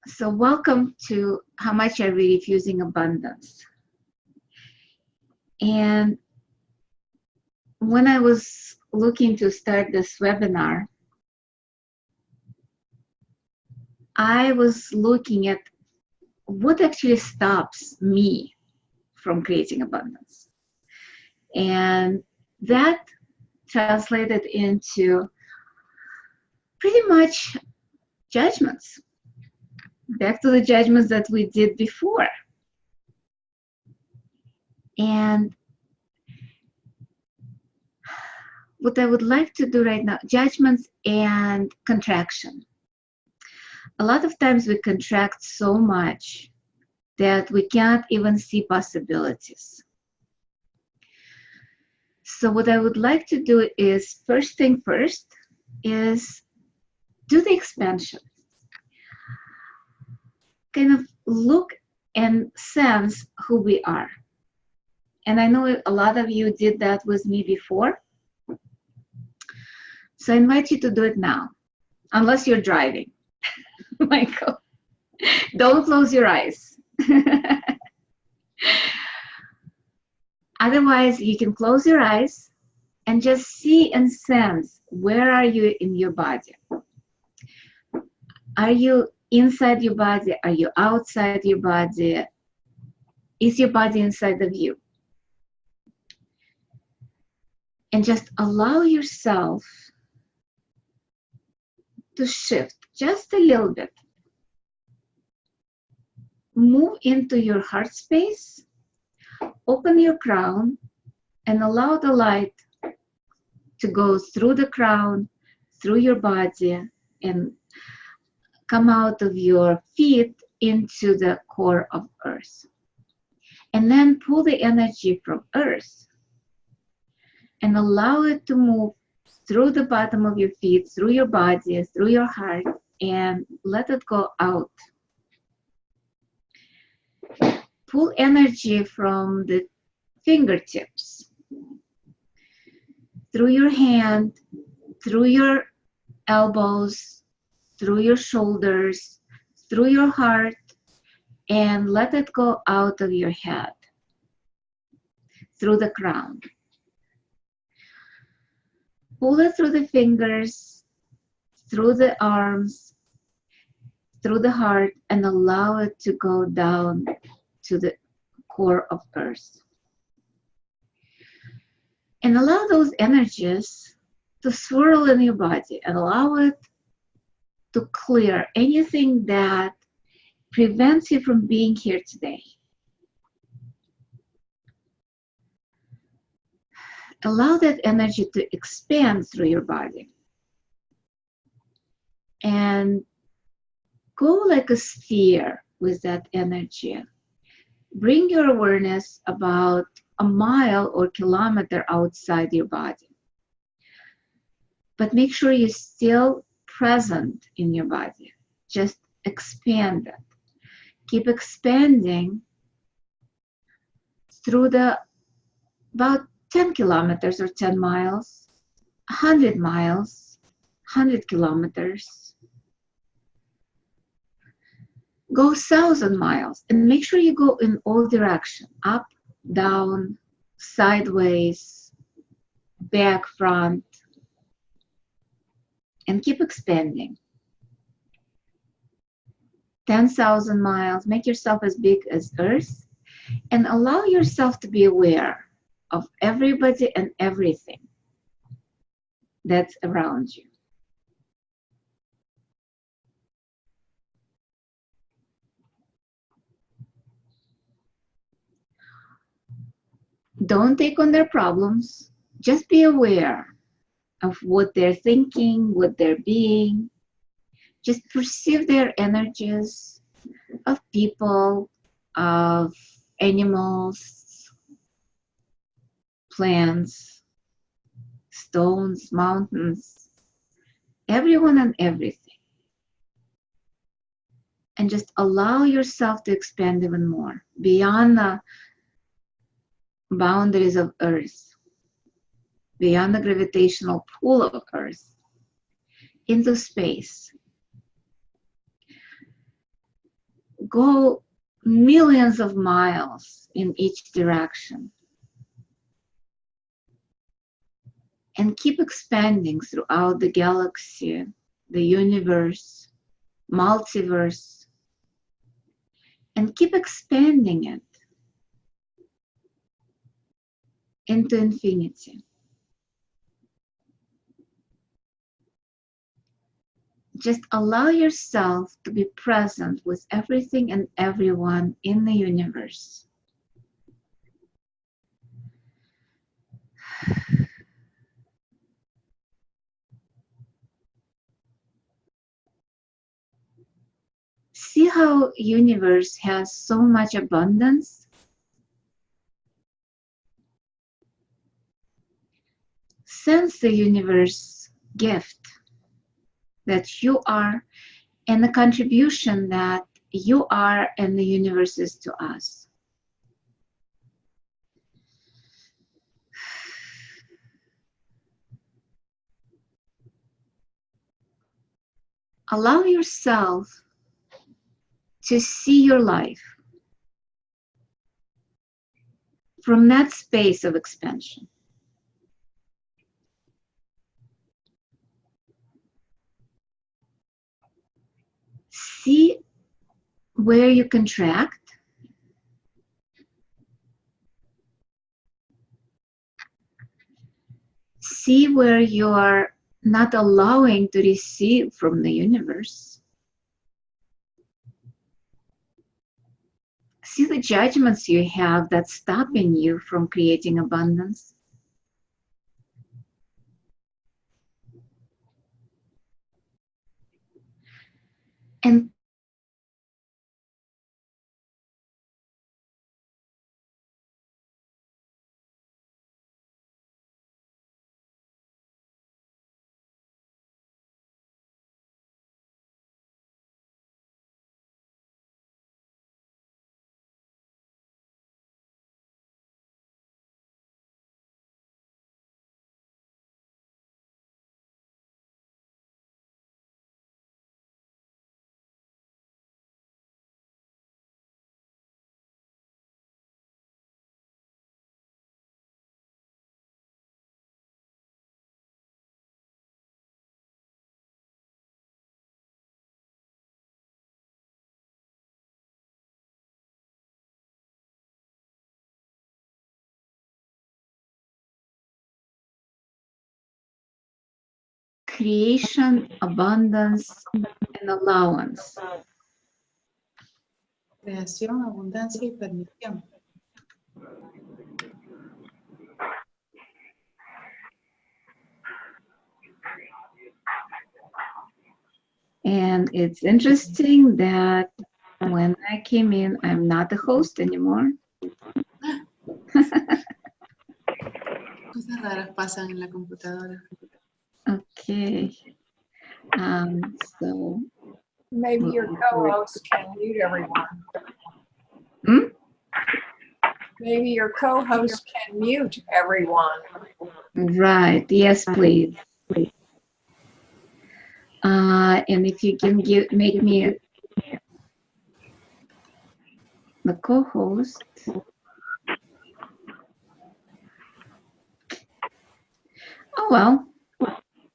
So welcome to How Much Are We Refusing Abundance? And when I was looking to start this webinar, I was looking at what actually stops me from creating abundance. And that translated into pretty much judgments. Back to the judgments that we did before. And what I would like to do right now, judgments and contraction. A lot of times we contract so much that we can't even see possibilities. So what I would like to do is, first thing first, is do the expansion. Kind of look and sense who we are. And I know a lot of you did that with me before. So I invite you to do it now, unless you're driving. Michael, don't close your eyes. Otherwise, you can close your eyes and just see and sense, where are you in your body? Are you inside your body? Are you outside your body? Is your body inside of you? And just allow yourself to shift just a little bit. Move into your heart space, open your crown, and allow the light to go through the crown, through your body, and come out of your feet into the core of earth. And then pull the energy from earth and allow it to move through the bottom of your feet, through your body, through your heart, and let it go out. Pull energy from the fingertips, through your hand, through your elbows, through your shoulders, through your heart, and let it go out of your head, through the crown. Pull it through the fingers, through the arms, through the heart, and allow it to go down to the core of earth. And allow those energies to swirl in your body and allow it to clear anything that prevents you from being here today. Allow that energy to expand through your body. And go like a sphere with that energy. Bring your awareness about a mile or kilometer outside your body. But make sure you're still present in your body. Just expand it. Keep expanding through the about 10 kilometers or 10 miles, 100 miles, 100 kilometers. Go 1,000 miles and make sure you go in all directions, up, down, sideways, back, front, and keep expanding. 10,000 miles, make yourself as big as Earth, and allow yourself to be aware of everybody and everything that's around you. Don't take on their problems. Just be aware of what they're thinking, what they're being. Just perceive their energies of people, of animals, plants, stones, mountains, everyone and everything. And just allow yourself to expand even more beyond the boundaries of Earth, beyond the gravitational pull of Earth, into space. go millions of miles in each direction. And keep expanding throughout the galaxy, the universe, multiverse, and keep expanding it into infinity. Just allow yourself to be present with everything and everyone in the universe. See how universe has so much abundance? Sense the universe gift that you are and the contribution that you are and the universe is to us. Allow yourself to see your life from that space of expansion. See where you contract. See where you are not allowing to receive from the universe. See the judgments you have that's stopping you from creating abundance. And creation, abundance, and allowance. Creación, abundancia y permisión. And it's interesting that when I came in, I'm not the host anymore. Cosas raras pasan en la computadora. Okay. So Maybe your co-host can mute everyone. Maybe your co-host can mute everyone. Right. Yes, please. And if you can make me the co-host. Oh, well.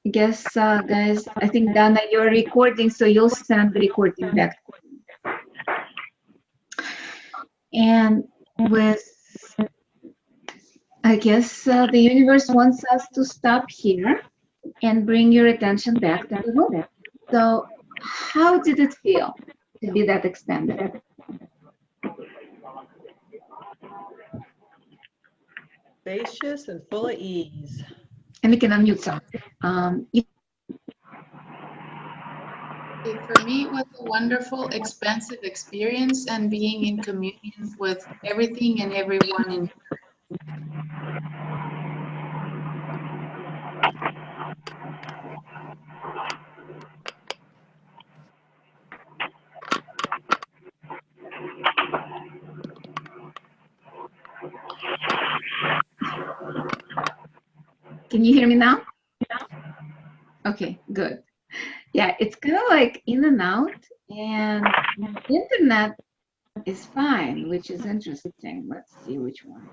I guess, guys, I think, Dana, you're recording, so you'll send the recording back. And with, I guess, the universe wants us to stop here and bring your attention back to the room. So how did it feel to be that expanded? Spacious and full of ease. And we can unmute some. For me, it was a wonderful, expansive experience and being in communion with everything and everyone in. Can you hear me now? Okay, good. Yeah, it's kind of like in and out, And internet is fine, which is interesting. Let's see which one.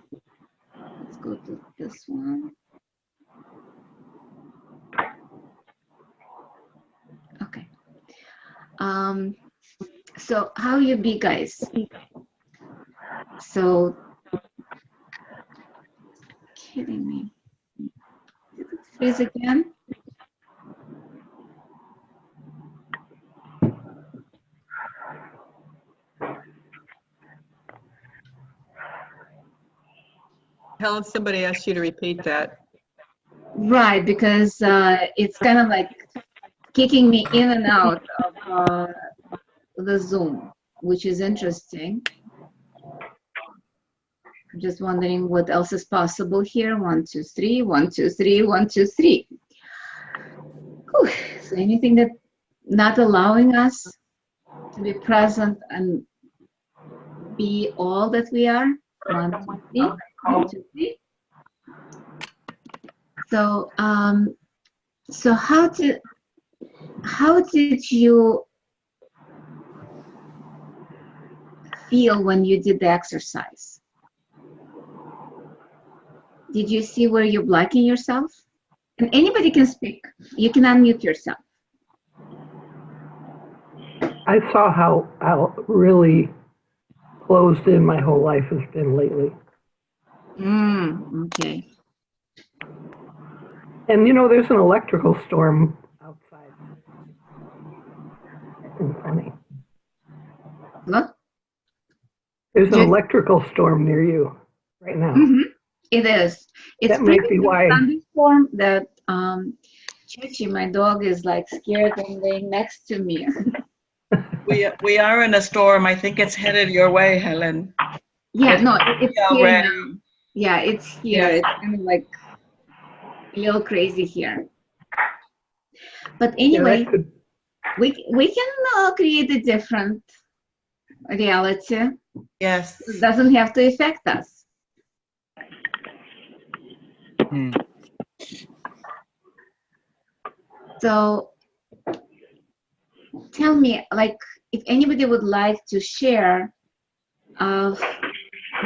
Let's go to this one. Okay. So how you be, guys? So, kidding me. Did it freeze again? Helen, somebody asked you to repeat that. Right, because it's kind of like kicking me in and out of the Zoom, which is interesting. I'm just wondering what else is possible here. 1, 2, 3, 1, 2, 3, 1, 2, 3. Whew. So anything that not allowing us to be present and be all that we are. 1, 2, 3. 1, 2, 3. So, so how did you feel when you did the exercise? Did you see where you're blocking yourself? And anybody can speak. You can unmute yourself. I saw how really closed in my whole life has been lately. Okay. And you know, there's an electrical storm outside. It's funny. What? There's an Just- electrical storm near you right now. It is. It's That might be pretty why. thunderstorm that Chichi, my dog, is like scared and laying next to me. We are in a storm. I think it's headed your way, Helen. Yeah, no, it's Yeah, here right. now. Yeah, it's here. Yeah. It's kind of like a little crazy here. But anyway, Yeah, that could, we can create a different reality. Yes. It doesn't have to affect us. So tell me, like, if anybody would like to share of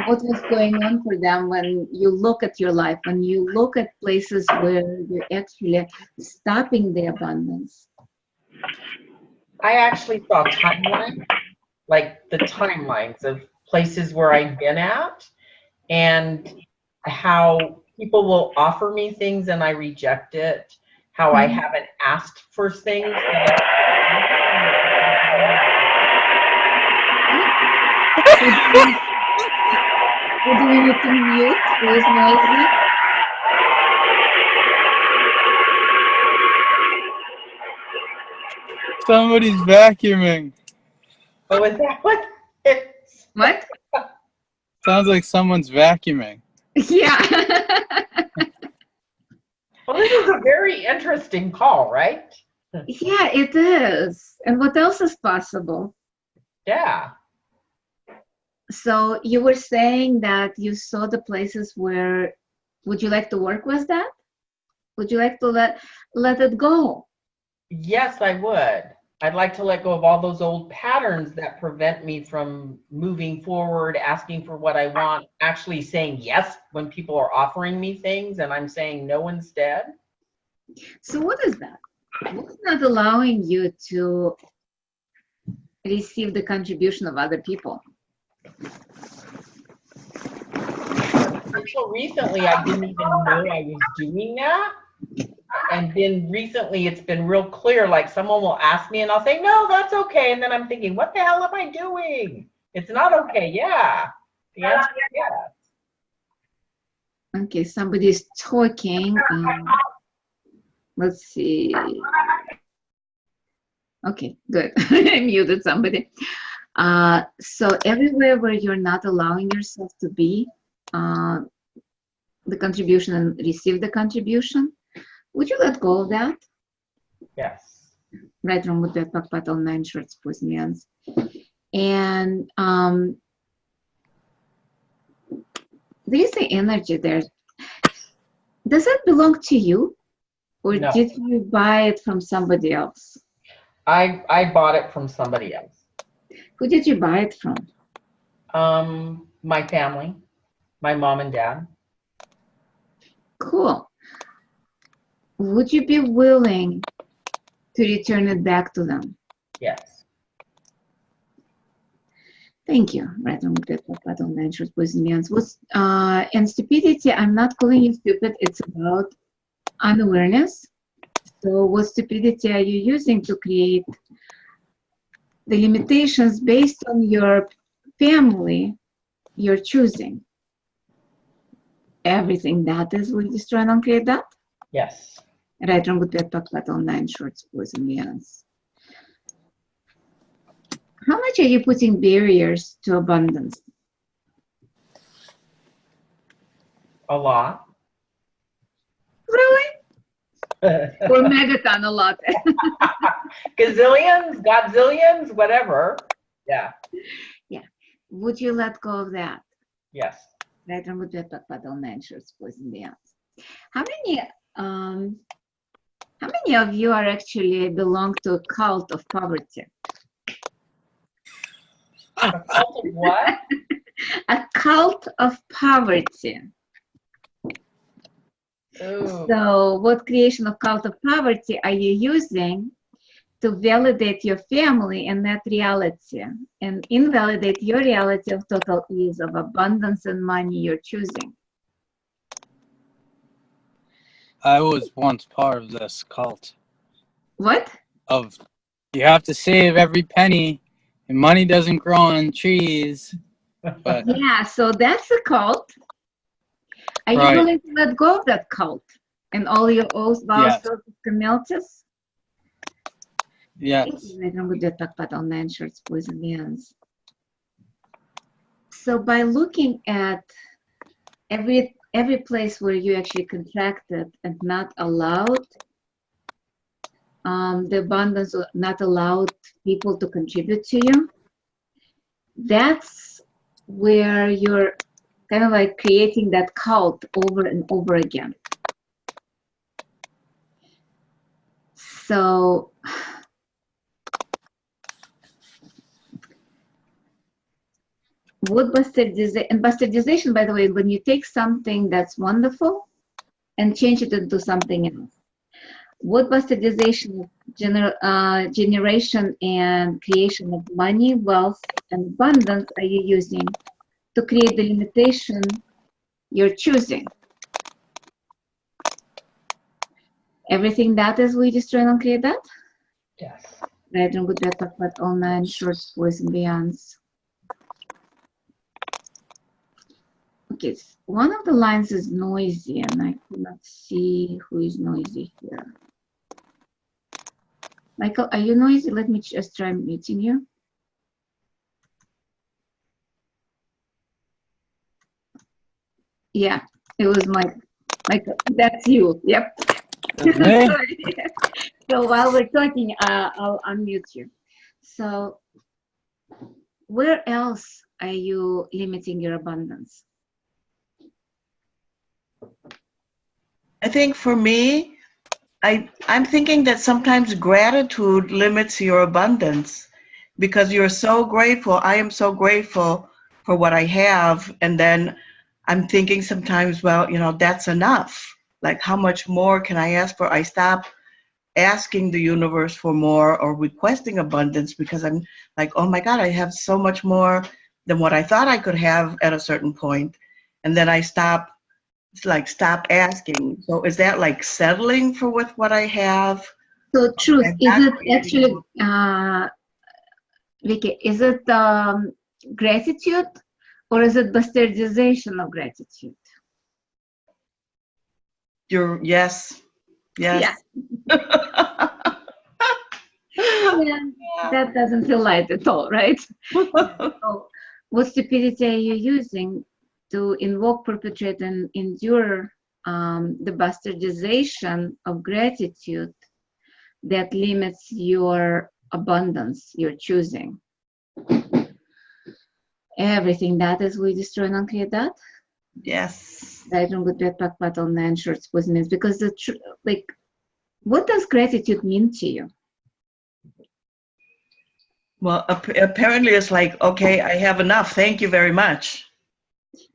what was going on for them when you look at your life, when you look at places where you're actually stopping the abundance. I actually saw timelines, like the timelines of places where I've been at and how people will offer me things and I reject it, how I haven't asked for things. Who do we need to mute? Who is noisy? Somebody's vacuuming. Oh, is that what it's? What? Sounds like someone's vacuuming. Yeah. Well, this is a very interesting call, right? Yeah, it is. And what else is possible? Yeah. So you were saying that you saw the places where, would you like to work with that? Would you like to let it go? Yes, I would. I'd like to let go of all those old patterns that prevent me from moving forward, asking for what I want, actually saying yes when people are offering me things and I'm saying no instead. So what is that? What's not allowing you to receive the contribution of other people? Until recently, I didn't even know I was doing that. And then recently, it's been real clear, like someone will ask me and I'll say, no, that's okay. And then I'm thinking, what the hell am I doing? It's not okay. Yeah. The answer is yes. Okay, somebody's talking. Let's see. Okay, good. I muted somebody. So everywhere where you're not allowing yourself to be the contribution and receive the contribution, would you let go of that? Yes. Right, работает как потом на insurance пусть means. And there is the energy there. Does it belong to you? Or No. did you buy it from somebody else? I bought it from somebody else. Who did you buy it from? My family, my mom and dad. Cool. Would you be willing to return it back to them? Yes. Thank you. Right on the but on the truth with me. And stupidity, I'm not calling you stupid. It's about unawareness. So what stupidity are you using to create the limitations based on your family you're choosing? Everything that is will destroy and uncreate that? Yes. Right on with but on 9 shorts with me. How much are you putting barriers to abundance? A lot. Really? Or megaton a lot? Gazillions, godzillions, whatever. Yeah. Yeah. Would you let go of that? Yes. Right on with but on 9 shorts with me. How many of you are actually belong to a cult of poverty? A cult of what? A cult of poverty. Ooh. So what creation of cult of poverty are you using to validate your family and that reality and invalidate your reality of total ease, of abundance and money you're choosing? I was once part of this cult What? of you have to save every penny and money doesn't grow on trees. But Yeah, so that's a cult. Are you Right. willing to let go of that cult and all your oaths, vows, Yes. oaths, commitments? yes, So by looking at every place where you actually contracted and not allowed the abundance, or not allowed people to contribute to you, that's where you're kind of like creating that cult over and over again. So what bastardization, by the way, when you take something that's wonderful and change it into something else. What bastardization, generation and creation of money, wealth, and abundance are you using to create the limitation you're choosing? Everything that is we destroy and create that? Yes. Right, and good that but all 9 shorts, boys and beyonds. Okay, one of the lines is noisy and I cannot see who is noisy here. Michael, are you noisy? Let me just try muting you. Yeah, it was Michael, that's you. Yep. that's me. So while we're talking, I'll unmute you. So where else are you limiting your abundance? I think for me, I'm thinking that sometimes gratitude limits your abundance because you're so grateful. I am so grateful for what I have. And then I'm thinking sometimes, well, that's enough. Like, how much more can I ask for? I stop asking the universe for more or requesting abundance because I'm like, oh my God, I have so much more than what I thought I could have at a certain point. And then I stop asking. So is that like settling for with what I have? So truth, I'm is not it actually, Vicky, is it gratitude or is it bastardization of gratitude? Yes. Yeah. Yeah, that doesn't feel light at all, right? So what stupidity are you using to invoke, perpetrate, and endure the bastardization of gratitude that limits your abundance you're choosing? Everything that is we destroy and uncreate that. Yes. I don't go backpack but on 9 shorts means because what does gratitude mean to you? Well, apparently it's like, okay, I have enough. Thank you very much.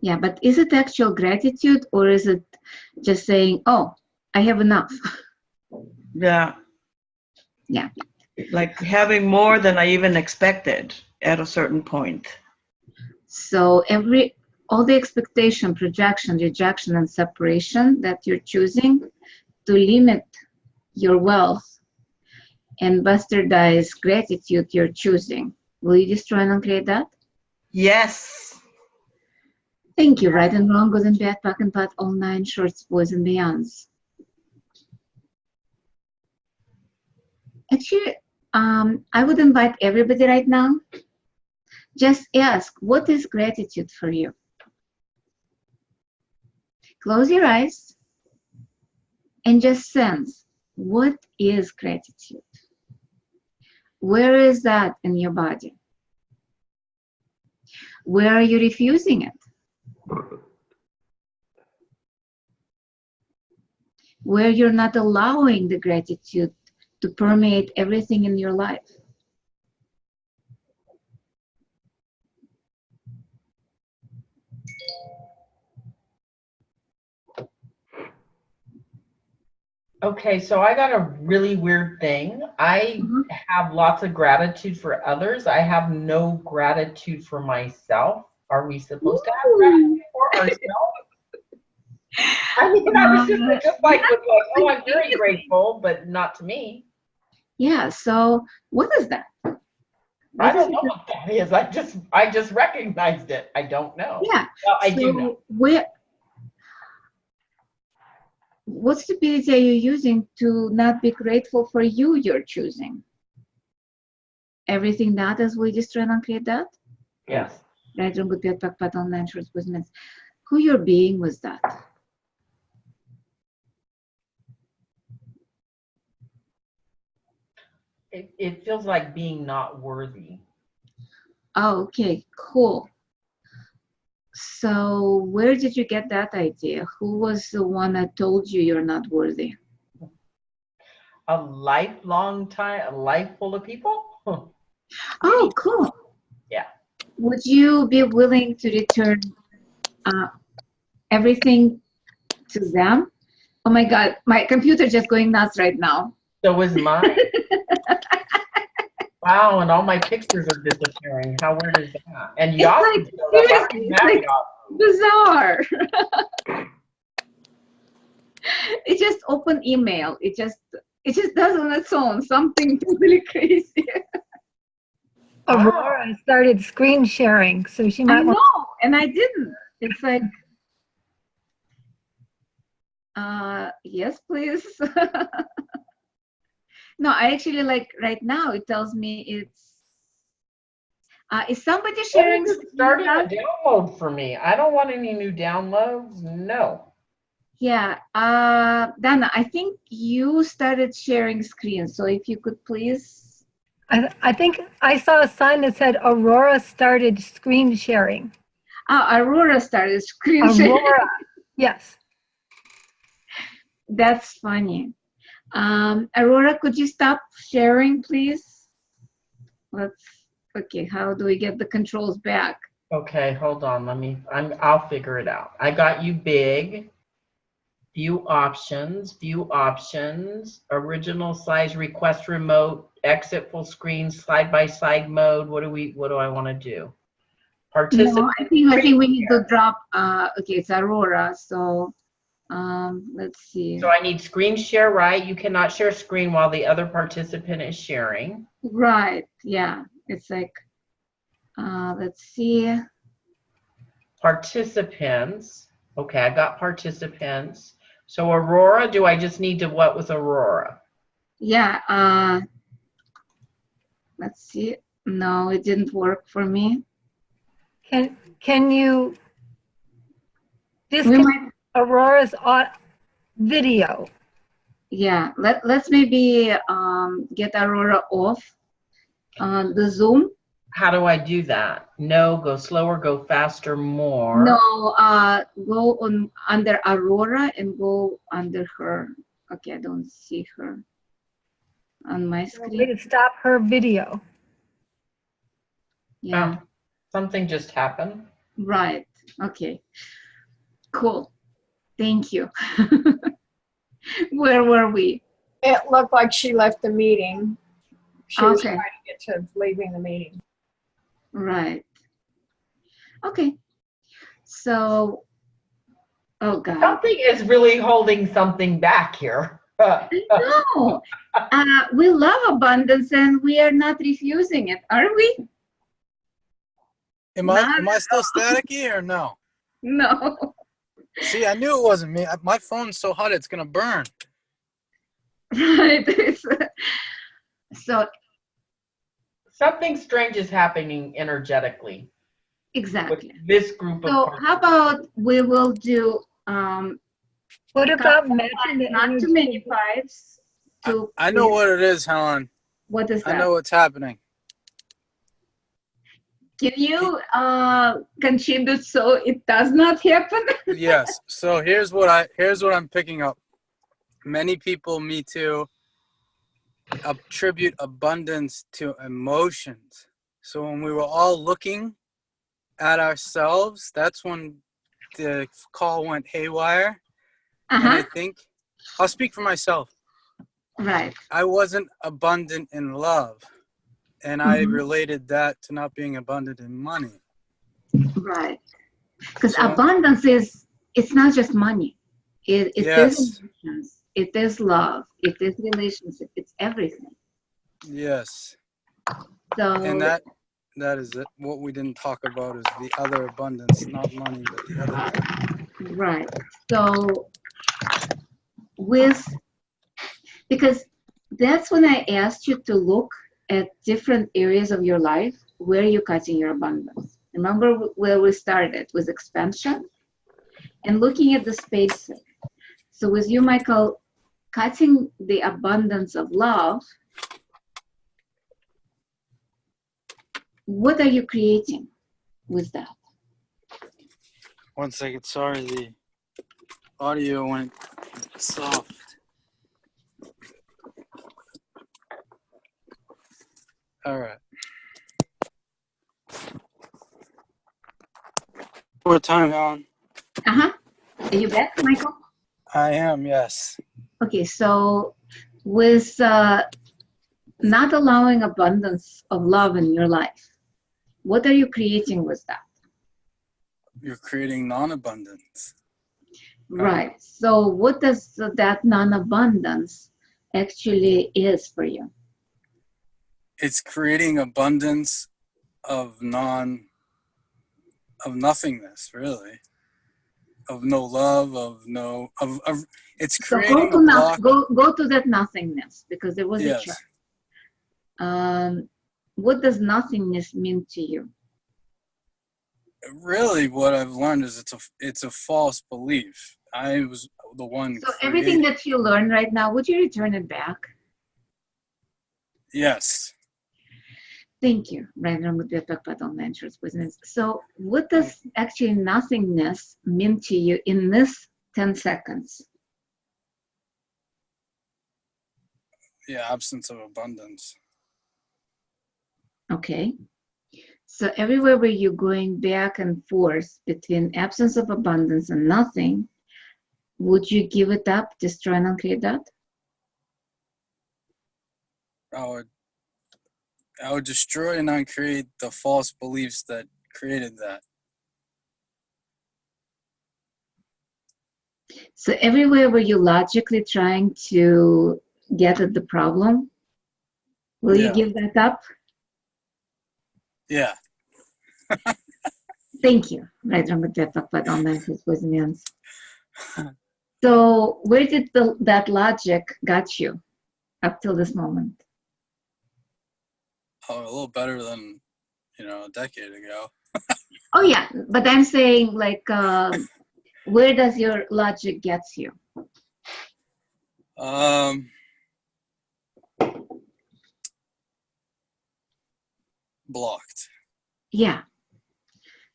Yeah, but is it actual gratitude or is it just saying, oh, I have enough? Yeah. Yeah. Like having more than I even expected at a certain point. So all the expectation, projection, rejection, and separation that you're choosing to limit your wealth and bastardize gratitude you're choosing. Will you destroy and uncreate that? Yes. Thank you. Right and wrong, good and bad, pack and pat, all nine shorts, boys and beyonds. Actually, I would invite everybody right now. Just ask, what is gratitude for you? Close your eyes and just sense, what is gratitude? Where is that in your body? Where are you refusing it? Where you're not allowing the gratitude to permeate everything in your life? Okay, so I got a really weird thing. I have lots of gratitude for others. I have no gratitude for myself. Are we supposed to have gratitude for ourselves? I mean, I was just like, oh, I'm very grateful, but not to me. Yeah, so what is that? I don't know what that is. I just recognized it. I don't know. Yeah. Well, I do know. What stupidity are you using to not be grateful for you're choosing? Everything that is, we just try and create that? Yes. Right, wrong, good, bad, pack, pat, online, shorts, business. Who you're being was that? It feels like being not worthy. Oh, okay, cool. So where did you get that idea? Who was the one that told you you're not worthy? A lifelong time, a life full of people? Oh, cool. Yeah. Would you be willing to return everything to them? Oh my God, my computer just going nuts right now. So is mine. Wow, and all my pictures are disappearing. How weird is that? And y'all, it's like bizarre. It just opened email. It just does on its own something totally crazy. Aurora started screen sharing, so she might I know, and I didn't. It's like, yes, please. No, I actually like right now. It tells me it's. Is somebody sharing? Starting a download for me. I don't want any new downloads. No. Yeah, Dana, I think you started sharing screen. So if you could please. I think I saw a sign that said Aurora started screen sharing. Aurora started screen sharing. Aurora, yes. That's funny. Aurora, could you stop sharing, please? Okay, how do we get the controls back? Okay, hold on. I'll figure it out. I got you big. View options, original size, request remote, exit full screen, side-by-side mode. What do I want to do? Participant. No, I think we need to drop, okay, it's Aurora, so let's see. So I need screen share, right? You cannot share screen while the other participant is sharing. Right, yeah. It's like, let's see. Participants. Okay, I got participants. So Aurora, do I just need to what with Aurora? Yeah, let's see. No, it didn't work for me. Can you disconnect Aurora's video? Yeah, let's maybe get Aurora off the Zoom. How do I do that? No, go slower, go faster, more. No, go on under Aurora and go under her. Okay, I don't see her on my screen. Way to stop her video. Yeah. Something just happened. Right. Okay. Cool. Thank you. Where were we? It looked like she left the meeting. She was Okay. trying to get to leaving the meeting. Right. Okay. So, oh God. Something is really holding something back here. No. We love abundance and we are not refusing it, are we? Am I still staticky or no? No. See, I knew it wasn't me. My phone's so hot it's gonna burn. Right. So Something strange is happening energetically with exactly. this group of So participants. how about we will do What about matching the not too energy? many fives to I know what it is, Helen. what is that? I know what's happening. Can you contribute so it does not happen? Yes. So here's what I'm picking up. Many people, me too, attribute abundance to emotions. So when we were all looking at ourselves, that's when the call went haywire. And I think I'll speak for myself. Right. I wasn't abundant in love, and I related that to not being abundant in money. Right. Because So- abundance it's not just money. It Yes. is emotions. It is love. It is relationship. It's everything. Yes. So And that is it. What we didn't talk about is the other abundance, not money, but the other thing. right. So because that's when I asked you to look at different areas of your life where you're cutting your abundance. Remember where we started with expansion and looking at the spaces. So with you, Michael, cutting the abundance of love, what are you creating with that? 1 second. Sorry, the audio went soft. All right. More time, Helen. Are you back, Michael? I am, yes. Okay, so with not allowing abundance of love in your life, what are you creating with that? You're creating non-abundance. Right. So what does that non-abundance actually is for you? It's creating abundance of nothingness, really. Of no love, of it's So creating a block. go to that nothingness, because there was a Yes. chart. What does nothingness mean to you? Really, what I've learned is it's a false belief. I was the one. So everything creating. that you learn right now, would you return it back? Yes. Thank you. Right now, I'm going to talk about online church business. So what does actually nothingness mean to you in this 10 seconds? Yeah, absence of abundance. Okay. So everywhere where you're going back and forth between absence of abundance and nothing, would you give it up, destroy and uncreate that? I would destroy and uncreate the false beliefs that created that. So everywhere where you're logically trying to get at the problem, will you give that up? Yeah. Thank you. Right, I'm going to talk about online church business. So where did that logic got you up till this moment? Oh, a little better than, a decade ago. Oh yeah, but I'm saying like, where does your logic get you? Blocked. Yeah.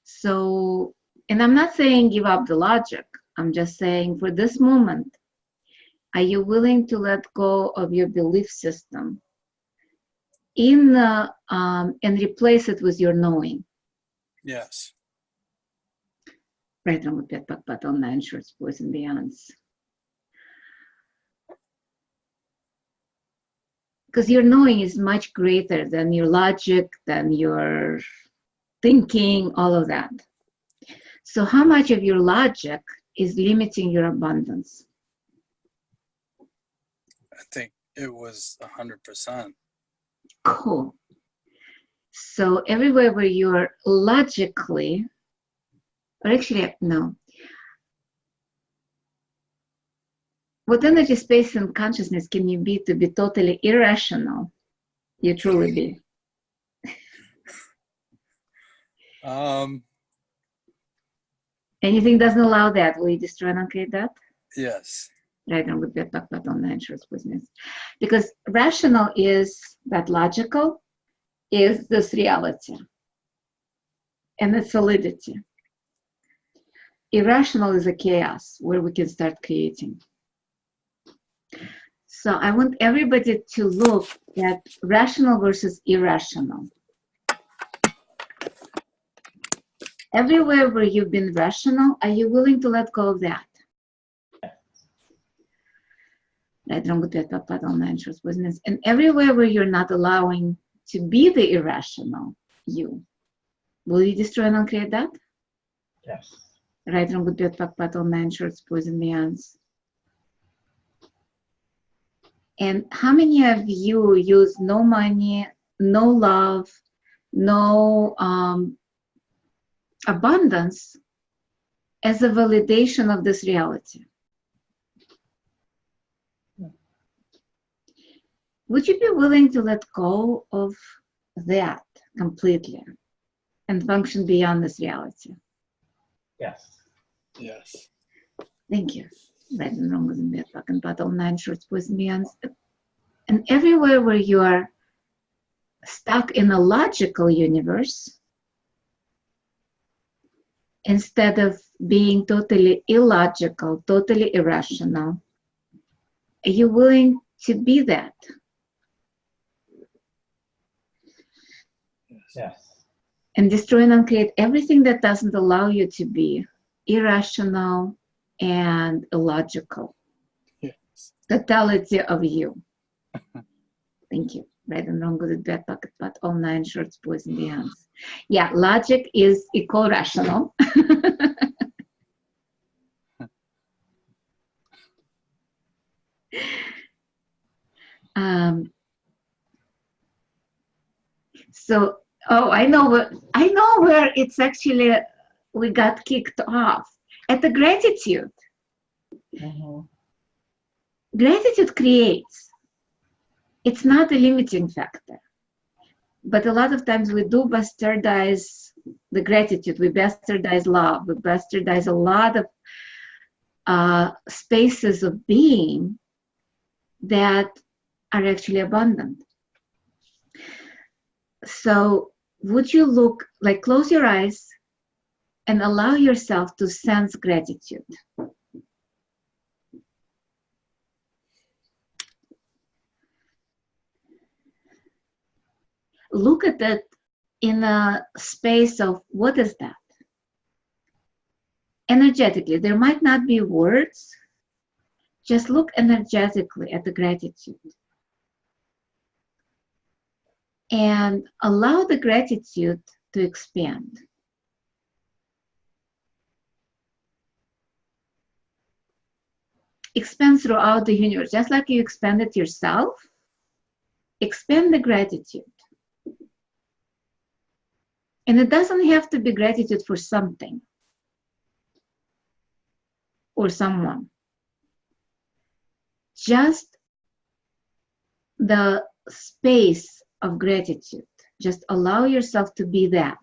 So, and I'm not saying give up the logic. I'm just saying for this moment, are you willing to let go of your belief system and replace it with your knowing. Yes. Right, wrong, good, bad, but all nine shorts, boys and beyonds. Because your knowing is much greater than your logic, than your thinking, all of that. So how much of your logic is limiting your abundance? I think it was 100%. Cool. So everywhere where you're logically, or actually, no. What energy, space, and consciousness can you be to be totally irrational? You truly be. Anything doesn't allow that, will you destroy and uncreate that? Yes. Right now with that talk about online insurance business. Because rational is that logical, is this reality and its solidity. Irrational is a chaos where we can start creating. So I want everybody to look at rational versus irrational. Everywhere where you've been rational, are you willing to let go of that? Right, wrong, good, bad, bad, online insurance business. And everywhere where you're not allowing to be the irrational you, will you destroy and uncreate that? Yes. Right, wrong, good, bad, bad, online insurance poison beyonds. And how many of you use no money, no love, no abundance as a validation of this reality? Would you be willing to let go of that completely and function beyond this reality? Yes. Yes. Thank you. Right and wrong with me, talking about all nine shorts, boys and beyonds. And everywhere where you are stuck in a logical universe, instead of being totally illogical, totally irrational, are you willing to be that? Yes. And destroy and uncreate everything that doesn't allow you to be irrational and illogical. Yes. Totality of you. Thank you. Right and wrong, good, bad, pocket, pot, all nine shorts, boys and beyonds. Yeah, logic is equal rational. So, oh, I know where it's actually we got kicked off at the gratitude. Mm-hmm. Gratitude creates. It's not a limiting factor. But a lot of times we do bastardize the gratitude. We bastardize love. We bastardize a lot of spaces of being that are actually abundant. So would you look, like close your eyes and allow yourself to sense gratitude? Look at it in a space of what is that? Energetically, there might not be words. Just look energetically at the gratitude. And allow the gratitude to expand. Expand throughout the universe. Just like you expanded yourself, expand the gratitude. And it doesn't have to be gratitude for something or someone. Just the space of gratitude. Just allow yourself to be that.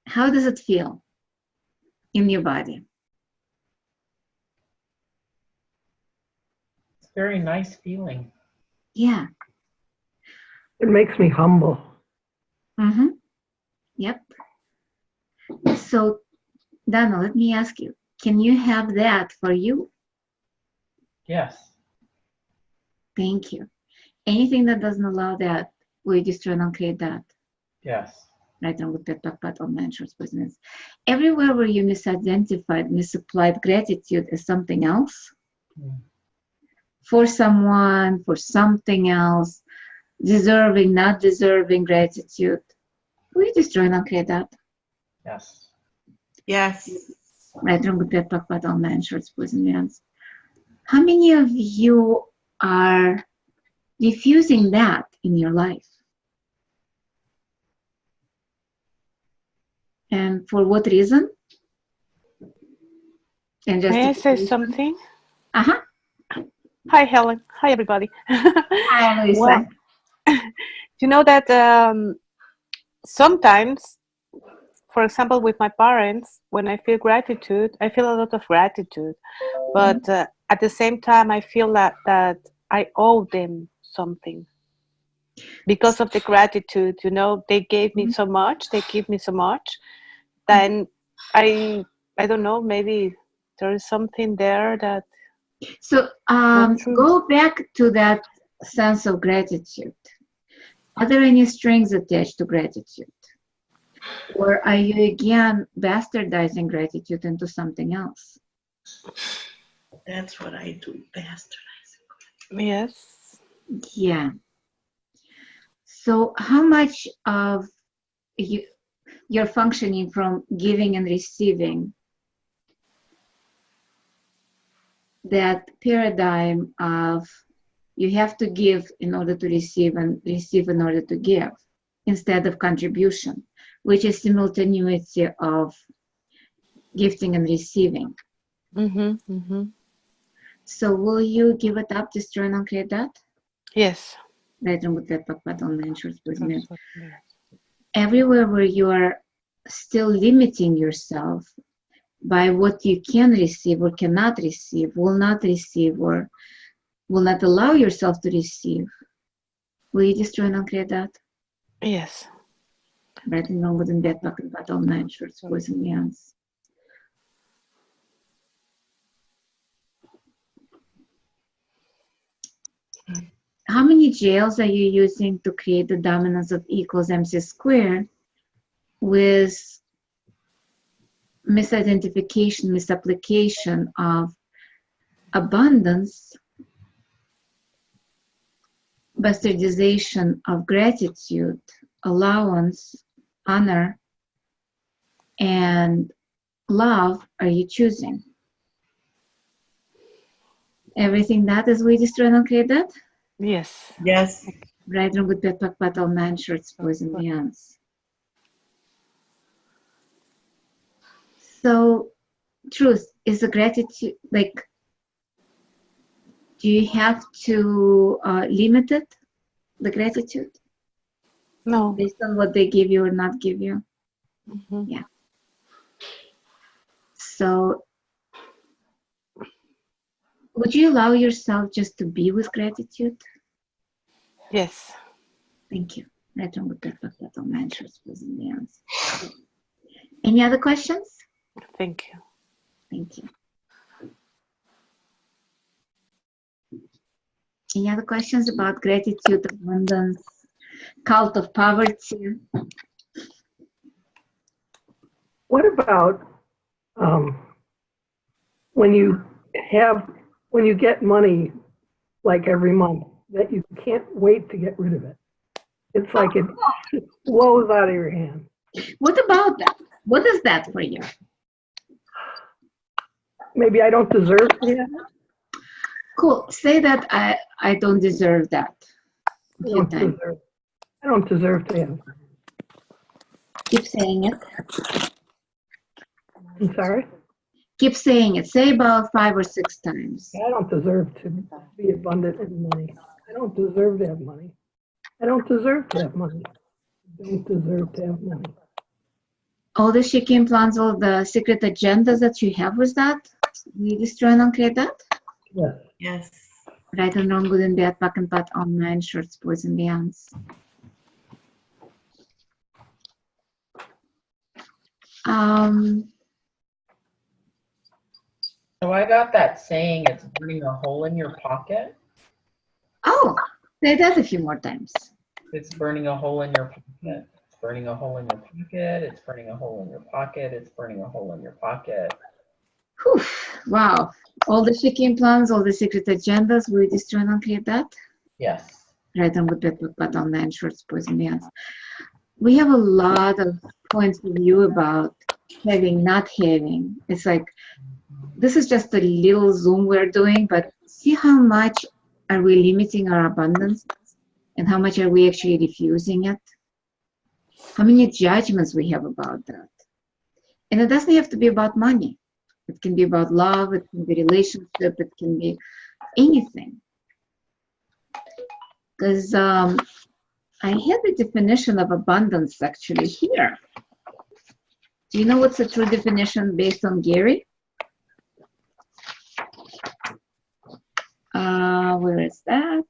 How does it feel in your body? It's a very nice feeling. Yeah. It makes me humble. Mm-hmm. Yep. So, Donna, let me ask you, Can you have that for you? Yes. Thank you. Anything that doesn't allow that, we destroy and uncreate that. Yes. Right on with that backpack on insurance business. Everywhere where you misidentified, misapplied gratitude as something else, for someone, for something else, deserving, not deserving gratitude, we destroy and uncreate that. Yes. Yes. Right on with that backpack on insurance business. How many of you are diffusing that in your life? And for what reason? And just May I say something? Uh-huh. Hi, Helen. Hi, everybody. Hi, Luisa. Well, you know that sometimes, for example, with my parents, when I feel gratitude, I feel a lot of gratitude. But at the same time, I feel that I owe them something. Because of the gratitude, you know, they gave me so much, they give me so much. Then I don't know, maybe there is something there that. So go back to that sense of gratitude. Are there any strings attached to gratitude? Or are you again bastardizing gratitude into something else? That's what I do, bastardizing. Yes. Yeah. So how much of you're functioning from giving and receiving, that paradigm of you have to give in order to receive and receive in order to give, instead of contribution, which is simultaneity of gifting and receiving. Mm-hmm, mm-hmm. So will you give it up, destroy and uncreate that? Yes. Everywhere where you are still limiting yourself by what you can receive or cannot receive, will not receive, or will not allow yourself to receive, will you destroy and uncreate that? Yes. Right and wrong, good and bad, talking about all nine shorts, boys and beyonds. How many jails are you using to create the dominance of E equals MC squared with misidentification, misapplication of abundance, bastardization of gratitude, allowance, honor, and love are you choosing? Everything that is we destroy and uncreate that? Yes. Yes. Right, wrong, good, bad, pack, all nine shorts, boys and beyonds. So, truth is a gratitude, like, do you have to limit it, the gratitude? No. Based on what they give you or not give you? Mm-hmm. Yeah. So, would you allow yourself just to be with gratitude? Yes. Thank you. Right on with that, all nine shorts, boys and beyonds. Any other questions? Thank you. Thank you. Any other questions about gratitude, abundance, cult of poverty? What about when you get money like every month that you can't wait to get rid of it? It's like it flows out of your hand. What about that? What is that for you? Maybe I don't deserve it. Cool. Say that I don't deserve that. I don't deserve to have. Keep saying it. I'm sorry? Keep saying it. Say about 5 or 6 times. I don't deserve to be abundant in money. I don't deserve to have money. I don't deserve to have money. I don't deserve to have money. All the shaking plans, all the secret agendas that you have with that, we destroy and uncreate that? Yes. Yes. Right and wrong, good and bad, back and pat, on nine shorts, boys and beyonds. So I got that saying, it's burning a hole in your pocket. Oh, say that a few more times. It's burning a hole in your pocket. It's burning a hole in your pocket. It's burning a hole in your pocket. It's burning a hole in your pocket. Whew, wow. All the shaking plans, all the secret agendas, we destroy and create that? Yes. Right on with that, but on the shorts, boys and girls. We have a lot of points of view about having, not having. It's like, this is just a little Zoom we're doing, but see how much are we limiting our abundance and how much are we actually refusing it? How many judgments we have about that? And it doesn't have to be about money. It can be about love, it can be relationship, it can be anything. Because I had the definition of abundance actually here. Do you know what's the true definition based on Gary? Where is that?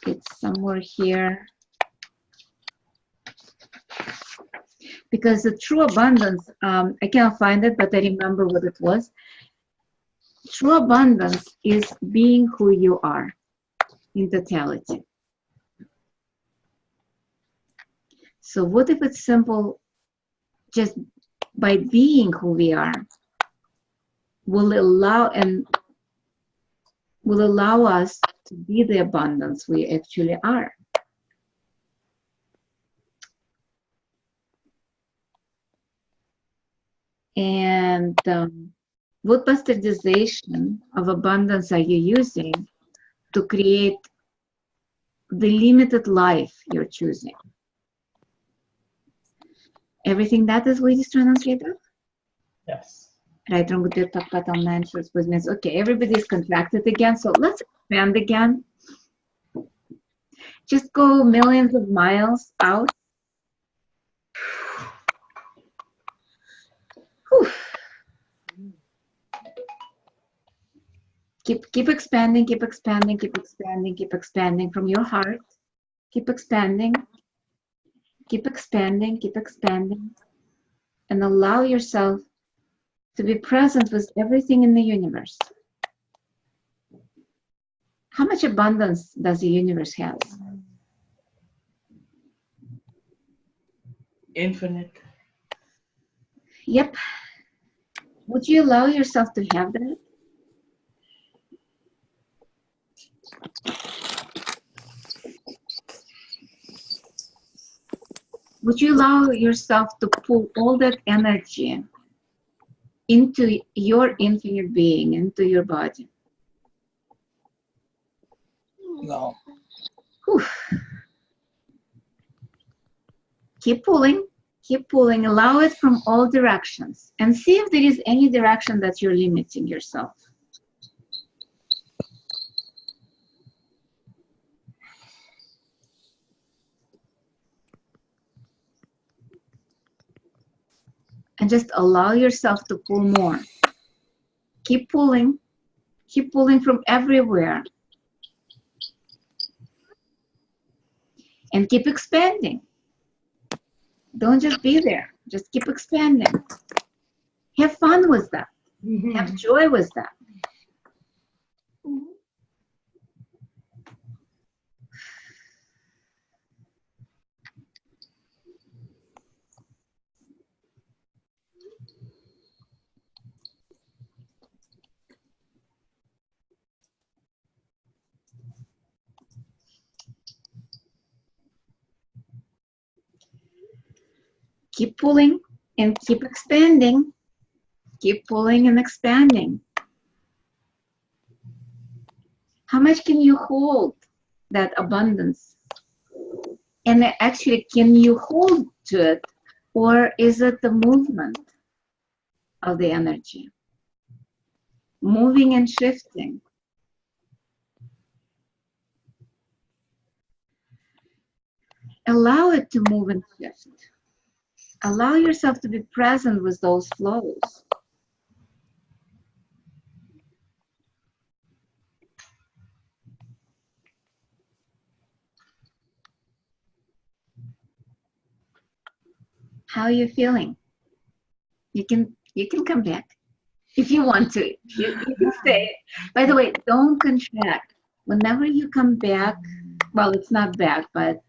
It's somewhere here. Because the true abundance, I can't find it, but I remember what it was. True abundance is being who you are in totality. So what if it's simple, just by being who we are, will allow us to be the abundance we actually are. And what bastardization of abundance are you using to create the limited life you're choosing? Everything that is we destroy and create? Yes. Right, wrong, good, talk on nine shorts, means okay, everybody's contracted again, so let's expand again. Just go millions of miles out. Whew. Keep expanding, keep expanding, keep expanding, keep expanding from your heart. Keep expanding, keep expanding, keep expanding, and allow yourself to be present with everything in the universe. How much abundance does the universe have? Infinite. Yep. Would you allow yourself to have that? Would you allow yourself to pull all that energy into your infinite being, into your body? No. Whew. Keep pulling, allow it from all directions, and see if there is any direction that you're limiting yourself. And just allow yourself to pull more. Keep pulling from everywhere. And keep expanding. Don't just be there, just keep expanding. Have fun with that. Have joy with that. Keep pulling and keep expanding. Keep pulling and expanding. How much can you hold that abundance? And actually, can you hold to it, or is it the movement of the energy? Moving and shifting. Allow it to move and shift. Allow yourself to be present with those flows. How are you feeling? You can You can come back if you want to. You can stay. By the way, don't contract. Whenever you come back, well, it's not back, but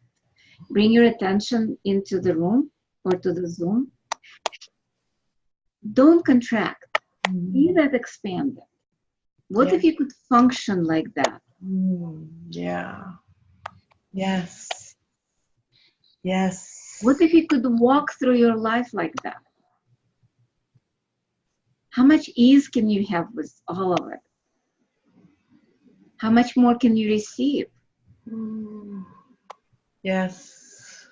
bring your attention into the room or to the Zoom. Don't contract. Be that expanded. What if you could function like that? Yeah. Yes. Yes. What if you could walk through your life like that? How much ease can you have with all of it? How much more can you receive? Yes.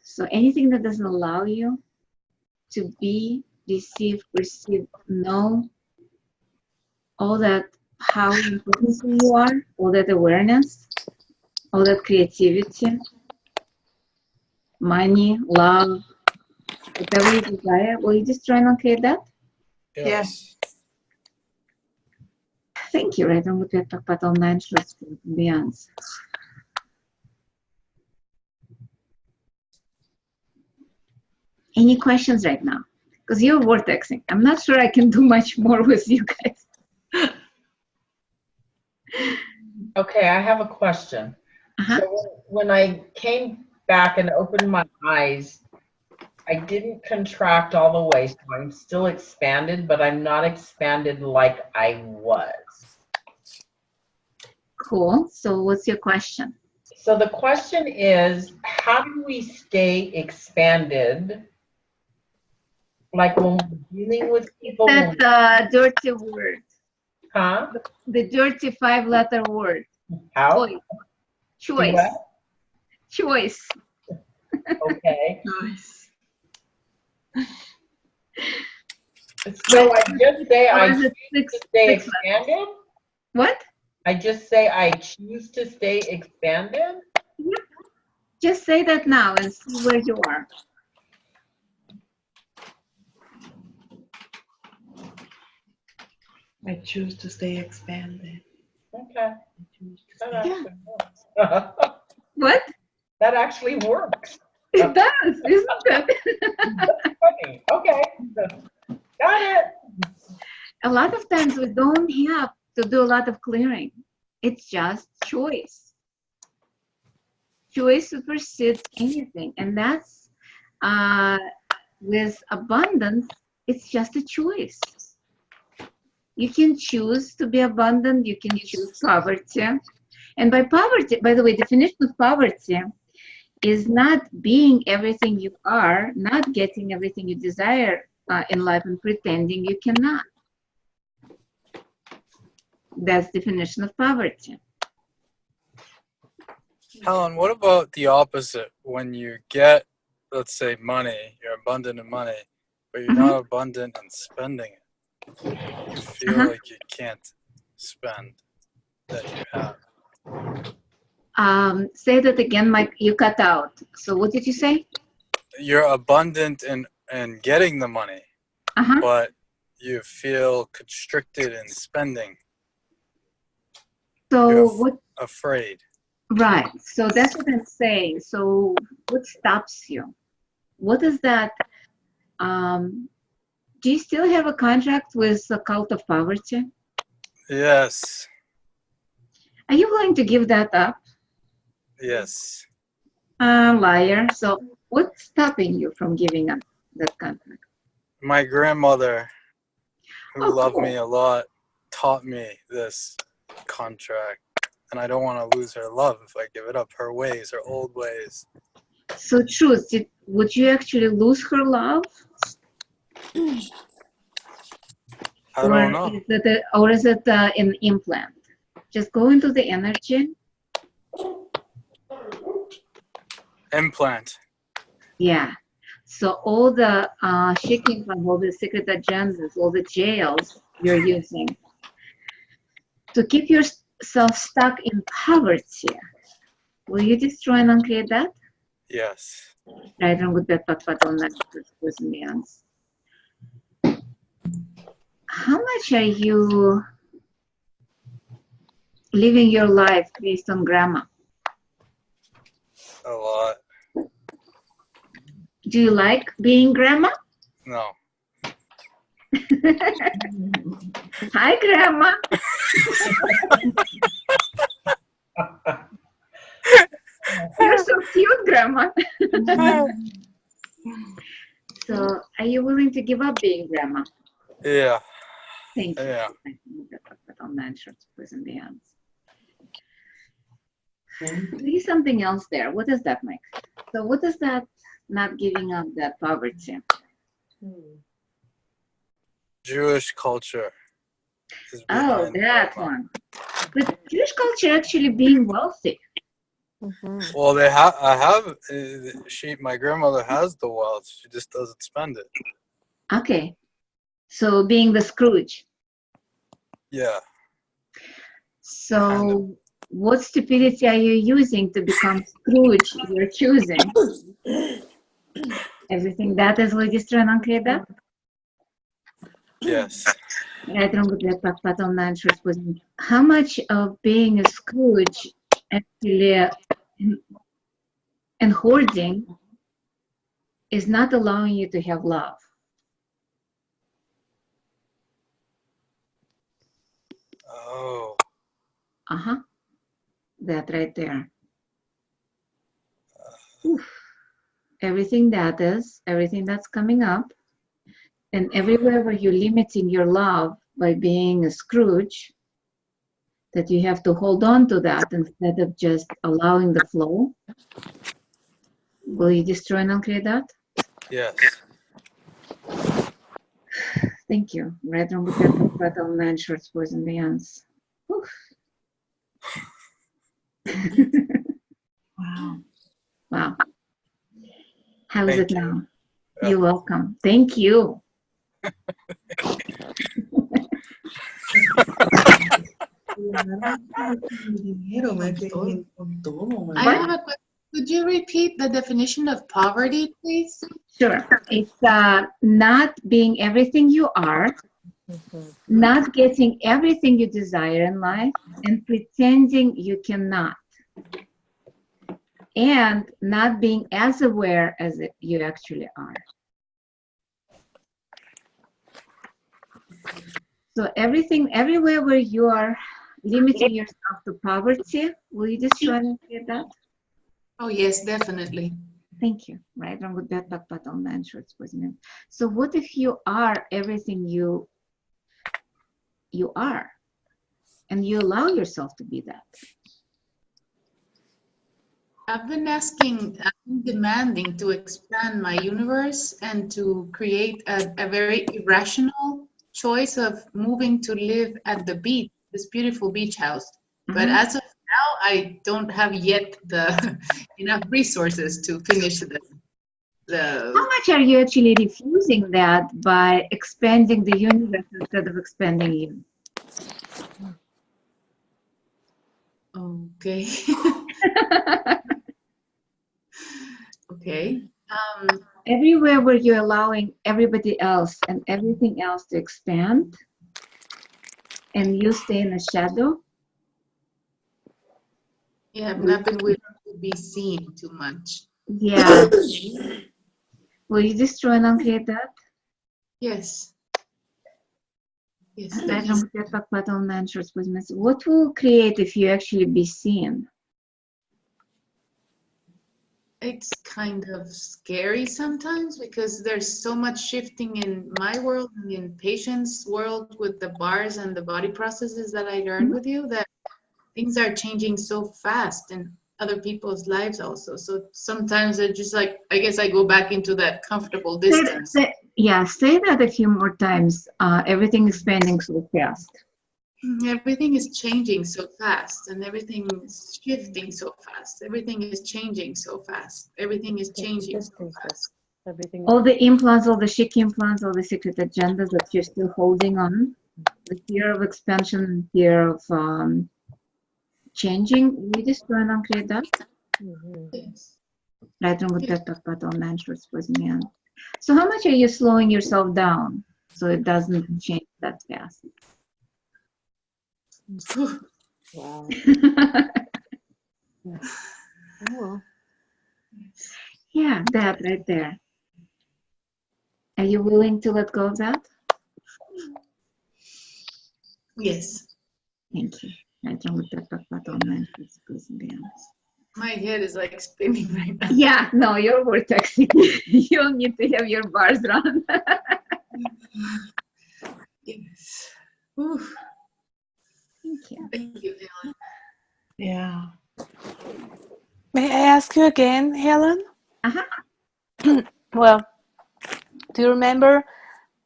So anything that doesn't allow you to be, receive, perceive, know all that power and potency you are, all that awareness, all that creativity, money, love, whatever you desire, will you just try and create that? Yes. Thank you, right? I'm going to talk about all 9 shots beyond. Any questions right now? Because you're vortexing. I'm not sure I can do much more with you guys. Okay, I have a question. So when I came back and opened my eyes, I didn't contract all the way, so I'm still expanded, but I'm not expanded like I was. Cool. So what's your question? So the question is, how do we stay expanded? Like when we're dealing with people. That dirty word. Huh? The dirty 5-letter word. How? Choice. Choice. Okay. Nice. So I just say I choose to stay expanded? What? I just say I choose to stay expanded? Yep. Just say that now and see where you are. I choose to stay expanded. Okay. What? That actually works. It does, isn't it? That's funny. Okay. Got it. A lot of times we don't have to do a lot of clearing. It's just choice. Choice supersedes anything. And that's, with abundance, it's just a choice. You can choose to be abundant. You can choose poverty. And by poverty, by the way, definition of poverty is not being everything you are, not getting everything you desire in life and pretending you cannot. That's definition of poverty. Helen, what about the opposite? When you get, let's say, money, you're abundant in money, but you're not abundant in spending it. You feel like you can't spend that you have. Say that again, Mike. You cut out. So what did you say? You're abundant in getting the money, but you feel constricted in spending. So you're afraid. Right. So that's what I'm saying. So what stops you? What is that? Do you still have a contract with the cult of poverty? Yes. Are you willing to give that up? Yes. Liar. So what's stopping you from giving up that contract? My grandmother, who loved me a lot, taught me this contract. And I don't want to lose her love if I give it up, her ways, her old ways. So truth, would you actually lose her love? I don't know. Or is it an implant? Just go into the energy. Implant. Yeah. So all the shaking from all the secret agendas, all the jails you're using to keep yourself stuck in poverty, will you destroy and uncreate that? Yes. Right, and with that, how much are you living your life based on grammar? A lot. Do you like being grandma? No. Hi, grandma. You're so cute, grandma. So, are you willing to give up being grandma? Yeah. Thank you. Yeah. On the entrance, please, in the hands. There's something else there. What is that, Mike? So, what is that? Not giving up that poverty. Jewish culture is Oh, behind that grandma. one. But Jewish culture actually being wealthy. Well, my grandmother has the wealth. She just doesn't spend it. Okay. So being the Scrooge. Yeah. So Kind of. what stupidity are you using to become Scrooge you're choosing? Everything that is registering on that? Yes. How much of being a Scrooge actually and hoarding is not allowing you to have love? Oh. Uh-huh. That right there. Oof. Everything that's coming up, and everywhere where you're limiting your love by being a Scrooge, that you have to hold on to that instead of just allowing the flow. Will you destroy and uncreate that? Yes. Thank you. Red, wrong, good, battle, man, shorts, boys, and beyonds. Wow. Wow. How is Thank it you. now? Yeah. You're welcome. Thank you. I have a question. Could you repeat the definition of poverty, please? Sure. It's not being everything you are, not getting everything you desire in life, and pretending you cannot. And not being as aware as you actually are. So everywhere where you are limiting yourself to poverty, will you just try and get that? Oh, yes, definitely. Thank you. Right, wrong, good, bad, but on man shorts, wasn't it? So what if you are everything you are, and you allow yourself to be that? I've been demanding to expand my universe and to create a very irrational choice of moving to live at the beach, this beautiful beach house. But as of now, I don't have yet the enough resources to finish How much are you actually refusing that by expanding the universe instead of expanding you? Okay. Okay. Everywhere where you're allowing everybody else and everything else to expand, and you stay in the shadow. Yeah, I've not been willing to be seen too much. Yeah. Will you destroy and uncreate that? Yes. Yes. What will create if you actually be seen? It's kind of scary sometimes because there's so much shifting in my world and in patients' world with the bars and the body processes that I learned with you, that things are changing so fast in other people's lives also. So sometimes it's just like, I guess I go back into that comfortable distance. Say that a few more times. Everything expanding so fast. Everything is changing so fast, and everything is shifting so fast. Everything is changing so fast. Everything is changing so fast. All the implants, all the chic implants, all the secret agendas that you're still holding on, the fear of expansion, fear of changing, we destroy and uncreate that. Yes. Right, wrong, good, but on man shorts, boys, and beyond. So how much are you slowing yourself down so it doesn't change that fast? Wow. Yeah, that right there. Are you willing to let go of that? Yes. Thank you. My head is like spinning right now. Yeah, no, you're vortexing. You don't need to have your bars run. Yes. Oof. Thank you. Thank you, Helen. Yeah. May I ask you again, Helen? Uh-huh. Well, do you remember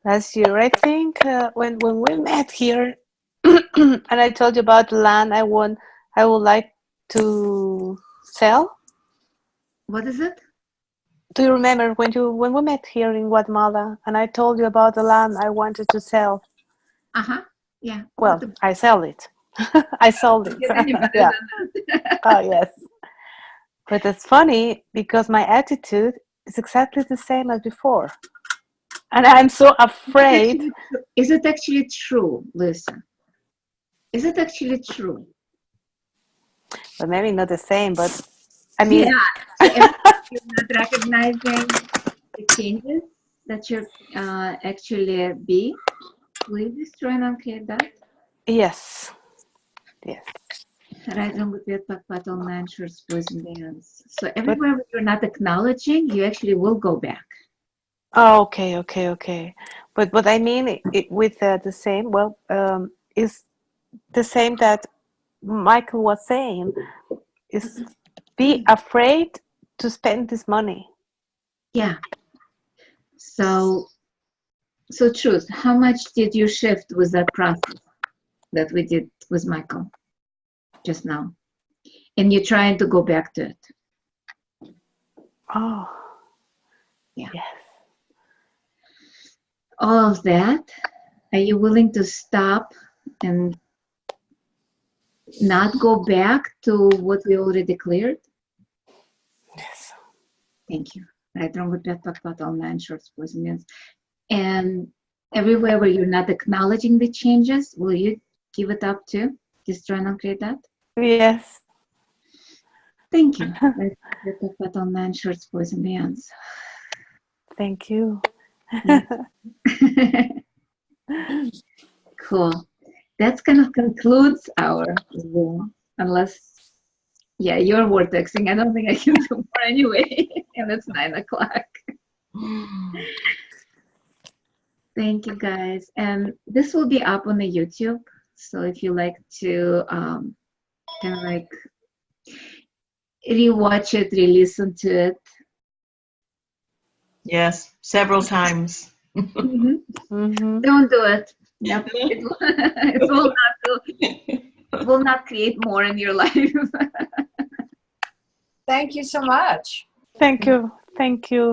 last year, I think, when we met here, and I told you about the land I would like to sell? What is it? Do you remember when we met here in Guatemala, and I told you about the land I wanted to sell? Uh-huh. Yeah. Well, I sold it. I sold it. Yeah. Oh, yes. But it's funny because my attitude is exactly the same as before. And I'm so afraid. Is it actually true, Lisa? Is it actually true? Well, maybe not the same, but I mean. Yeah. So you're not recognizing the changes that you're actually be. Will you just try and uncreate that? Yes. Yes. Right on with your patal nantures, boys and bands. So everywhere where you're not acknowledging, you actually will go back. Oh, okay. But what I mean with the same, well, is the same that Michael was saying, is be afraid to spend this money. Yeah. So truth, how much did you shift with that process that we did with Michael just now? And you're trying to go back to it. Oh. Yeah. Yes. All of that, are you willing to stop and not go back to what we already cleared? Yes. Thank you. Right, wrong with that, about all 9 shorts, boys and men. And everywhere where you're not acknowledging the changes, will you give it up too? Just try and create that? Yes. Thank you. Right, about all 9 shorts, boys and men. Thank you. Cool. That kind of concludes our Zoom, unless, yeah, you're vortexing. I don't think I can do more anyway, and it's 9 o'clock. Thank you, guys. And this will be up on the YouTube. So if you like to kind of like rewatch it, re-listen to it. Yes, several times. Don't do it. Yep. It will not create more in your life. Thank you so much. Thank you,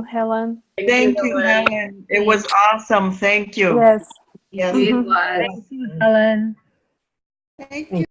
Helen. Thank you, Helen. It was awesome. Thank you. Yes. It was. Thank you, Helen. Thank you.